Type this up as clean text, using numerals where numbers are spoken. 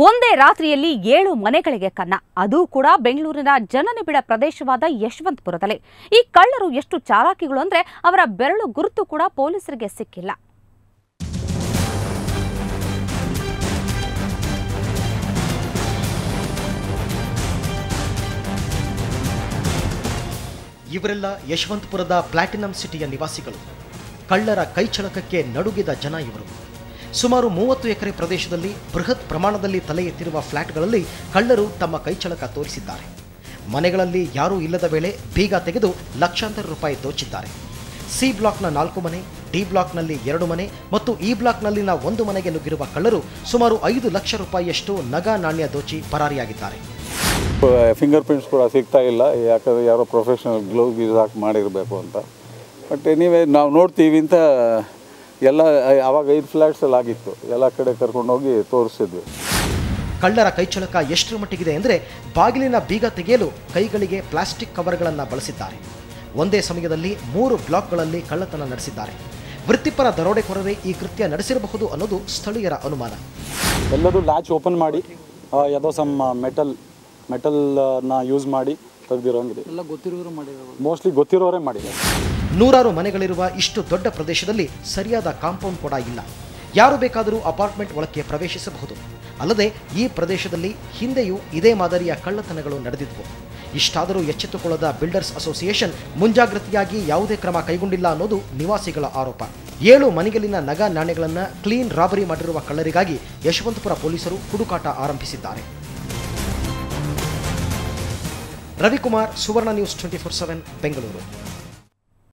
ಒಂದೇ ರಾತ್ರಿಯಲ್ಲಿ 7 ಮನೆಗಳಿಗೆ ಕನ್ನ, ಅದು ಕೂಡ ಬೆಂಗಳೂರಿನ ಜನನಿಬಿಡ ಪ್ರದೇಶವಾದ ಯಶವಂತಪುರದಲ್ಲಿ. ಈ ಕಳ್ಳರು ಎಷ್ಟು ಚಾಲಾಕಿಗಳು ಅಂದ್ರೆ ಅವರ ಬೆರಳು ಗುರುತು ಕೂಡ ಪೊಲೀಸರಿಗೆ ಸಿಕ್ಕಿಲ್ಲ. ಇವರೆಲ್ಲ ಯಶವಂತಪುರದ ಪ್ಲಾಟಿನಂ ಸಿಟಿಯ ನಿವಾಸಿಗಳು. ಕಳ್ಳರ ಕೈಚಳಕಕ್ಕೆ ನಡುಗಿದ ಜನ ಇವರು. ಸುಮಾರು 30 ಎಕರೆ ಪ್ರದೇಶದಲ್ಲಿ ಬೃಹತ್ ಪ್ರಮಾಣದಲ್ಲಿ ತಲೆ ಎತ್ತಿರುವ ಫ್ಲಾಟ್ಗಳಲ್ಲಿ ಕಳ್ಳರು ತಮ್ಮ ಕೈಚಳಕ ತೋರಿಸಿದ್ದಾರೆ. ಮನೆಗಳಲ್ಲಿ ಯಾರೂ ಇಲ್ಲದ ವೇಳೆ ಬೀಗ ತೆಗೆದು ಲಕ್ಷಾಂತರ ರೂಪಾಯಿ ದೋಚಿದ್ದಾರೆ. ಸಿ ಬ್ಲಾಕ್ನ 4 ಮನೆ, ಡಿ ಬ್ಲಾಕ್ನಲ್ಲಿ 2 ಮನೆ ಮತ್ತು ಇ ಬ್ಲಾಕ್ನಲ್ಲಿನ 1 ಮನೆಗೆ ನುಗ್ಗಿರುವ ಕಳ್ಳರು ಸುಮಾರು 5 ಲಕ್ಷ ರೂಪಾಯಿಯಷ್ಟು ನಗ ನಾಣ್ಯ ದೋಚಿ ಪರಾರಿಯಾಗಿದ್ದಾರೆ. ಫಿಂಗರ್ ಪ್ರಿಂಟ್ಸ್ ಕೂಡ ಸಿಗ್ತಾ ಇಲ್ಲ, ಯಾಕಂದರೆ ಯಾರೋ ಪ್ರೊಫೆಷನಲ್ ಗ್ಲೌಸ್ ಯೂಸ್ ಹಾಕಿ ಮಾಡಿರಬೇಕು ಅಂತ. ಬಟ್ ಎನಿವೇ ನಾವು ನೋಡ್ತೀವಿ ಅಂತ ಎಲ್ಲ ಆವಾಗ 5 ಫ್ಲ್ಯಾಟ್ಸಲ್ಲಿ ಆಗಿತ್ತು, ಎಲ್ಲ ಕಡೆ ಕರ್ಕೊಂಡೋಗಿ ತೋರಿಸಿದ್ವಿ. ಕಳ್ಳರ ಕೈಚಳಕ ಎಷ್ಟರ ಮಟ್ಟಿಗಿದೆ ಅಂದರೆ ಬಾಗಿಲಿನ ಬೀಗ ತೆಗೆಯಲು ಕೈಗಳಿಗೆ ಪ್ಲಾಸ್ಟಿಕ್ ಕವರ್ಗಳನ್ನು ಬಳಸಿದ್ದಾರೆ. ಒಂದೇ ಸಮಯದಲ್ಲಿ 3 ಬ್ಲಾಕ್ಗಳಲ್ಲಿ ಕಳ್ಳತನ ನಡೆಸಿದ್ದಾರೆ. ವೃತ್ತಿಪರ ದರೋಡೆಕೋರರೇ ಈ ಕೃತ್ಯ ನಡೆಸಿರಬಹುದು ಅನ್ನೋದು ಸ್ಥಳೀಯರ ಅನುಮಾನ. ಎಲ್ಲರೂ ಲ್ಯಾಚ್ ಓಪನ್ ಮಾಡಿ ಯಾವುದೋ ಸಮ್ ಮೆಟಲ್ನ ಯೂಸ್ ಮಾಡಿ ತೆಗೆದಿರೋಂಗಿದೆ. ಎಲ್ಲ ಗೊತ್ತಿರೋರು ಮಾಡಿರೋದು, ಮೋಸ್ಟ್ಲಿ ಗೊತ್ತಿರೋರೇ ಮಾಡಿದ್ದಾರೆ. 100 ಮನೆಗಳಿರುವ ಇಷ್ಟು ದೊಡ್ಡ ಪ್ರದೇಶದಲ್ಲಿ ಸರಿಯಾದ ಕಾಂಪೌಂಡ್ ಕೂಡ ಇಲ್ಲ. ಯಾರು ಬೇಕಾದರೂ ಅಪಾರ್ಟ್ಮೆಂಟ್ ಒಳಕ್ಕೆ ಪ್ರವೇಶಿಸಬಹುದು. ಅಲ್ಲದೆ ಈ ಪ್ರದೇಶದಲ್ಲಿ ಹಿಂದೆಯೂ ಇದೇ ಮಾದರಿಯ ಕಳ್ಳತನಗಳು ನಡೆದಿದ್ವು. ಇಷ್ಟಾದರೂ ಎಚ್ಚೆತ್ತುಕೊಳ್ಳದ ಬಿಲ್ಡರ್ಸ್ ಅಸೋಸಿಯೇಷನ್ ಮುಂಜಾಗ್ರತೆಯಾಗಿ ಯಾವುದೇ ಕ್ರಮ ಕೈಗೊಂಡಿಲ್ಲ ಅನ್ನೋದು ನಿವಾಸಿಗಳ ಆರೋಪ. 7 ಮನೆಗಲ್ಲಿನ ನಗ ನಾಣ್ಯಗಳನ್ನು ಕ್ಲೀನ್ ರಾಬರಿ ಮಾಡಿರುವ ಕಳ್ಳರಿಗಾಗಿ ಯಶವಂತಪುರ ಪೊಲೀಸರು ಹುಡುಕಾಟ ಆರಂಭಿಸಿದ್ದಾರೆ. ರವಿಕುಮಾರ್, ಸುವರ್ಣ ನ್ಯೂಸ್ 24/7 ಬೆಂಗಳೂರು.